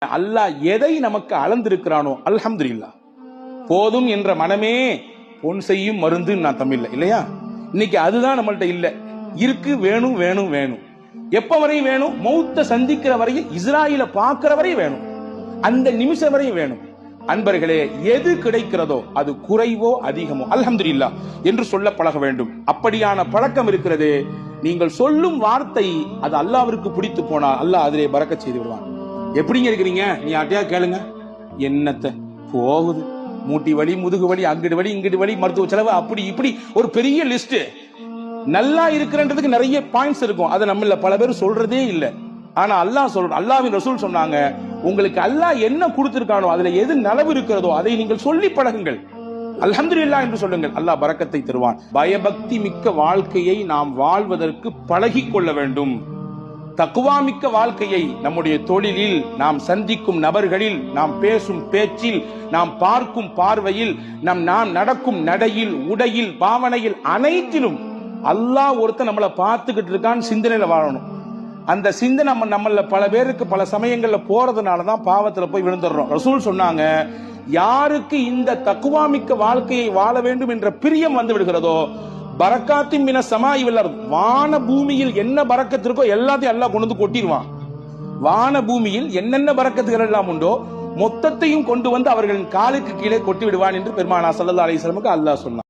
அல்லாஹ் எதை நமக்கு அளந்திருக்கிறானோ அல்ஹம்துலில்லாஹ் போதும் என்ற மனமே பொன் செய்யும் மருந்து நான் தமிழ்ல இல்லையா. இன்னைக்கு அதுதான் நம்மள்ட்ட இல்ல. இருக்கு, வேணும் வேணும் வேணும். எப்ப வரையும் வேணும்? மௌத்த சந்திக்கிற வரையும், இஸ்ராயில பார்க்கிற வரையும் வேணும், அந்த நிமிஷம் வரையும் வேணும். அன்பர்களே, எது கிடைக்கிறதோ அது குறைவோ அதிகமோ அல்ஹம்துலில்லாஹ் என்று சொல்ல பழக வேண்டும். அப்படியான பழக்கம் இருக்கிறது. நீங்கள் சொல்லும் வார்த்தை அது அல்லாஹ்விற்கு பிடித்து போனால் அல்லாஹ் அதிலே பரக்கத் செய்து விடுவான். எப்படிங்க இருக்கிறீங்க? நீ யார்ட்டையா கேளுங்க, என்னத்த போகுது, மூட்டி வலி, முதுகு வலி, அங்கிட்டு வலி, இங்கிட்டு வலி, மருத்துவ செலவு, அப்படி இப்படி ஒரு பெரிய லிஸ்ட். நல்லா இருக்கிறன்றதுக்கு நிறைய பாயிண்ட்ஸ் இருக்கும், அதை நம்மள பல பேர் சொல்றதே இல்லை. ஆனா அல்லாஹ் சொல்ற, அல்லாஹ்வின் ரசூல் சொன்னாங்க, உங்களுக்கு அல்லாஹ் என்ன கொடுத்திருக்கானோ அதுல எது நலவு இருக்கிறதோ அதை நீங்கள் சொல்லி பழகுங்கள், அல்ஹம்துலில்லாஹ் என்று சொல்லுங்கள், அல்லாஹ் பரக்கத்தை தருவான். பயபக்தி மிக்க வாழ்க்கையை நாம் வாழ்வதற்கு பழகி கொள்ள வேண்டும். தக்வா மிக்க வாழ்க்கையை நம்முடைய தொழிலில், நாம் சந்திக்கும் நபர்களில், நாம் பேசும் பேச்சில், நாம் பார்க்கும் பார்வையில், நாம் நடக்கும் நடையில், உடையில், பாவனையில், அனைத்திலும் அல்லாஹ் ஒருத்தன் நம்மளை பார்த்துக்கிட்டு இருக்கான் சிந்தனையில வாழணும். அந்த சிந்தனை நம்மள பல பேருக்கு பல சமயங்கள்ல போறதுனாலதான் பாவத்துல போய் விழுந்துடுறோம். ரசூல் சொன்னாங்க, யாருக்கு இந்த தக்வா மிக்க வாழ்க்கையை வாழ வேண்டும் என்ற பிரியம் வந்து விடுகிறதோ, பரக்காத்தி மின சமாஇ வல் அர்த், வான பூமியில் என்ன பரக்கத்து இருக்கோ எல்லாத்தையும் அல்லாஹ் கொண்டு வந்து கொட்டிடுவான். வான பூமியில் என்னென்ன பரக்கத்துகள் எல்லாம் உண்டோ மொத்தத்தையும் கொண்டு வந்து அவர்களின் காலுக்கு கீழே கொட்டி விடுவான் என்று பெருமானார் ஸல்லல்லாஹு அலைஹி வஸல்லம் அல்லாஹ் சொன்னான்.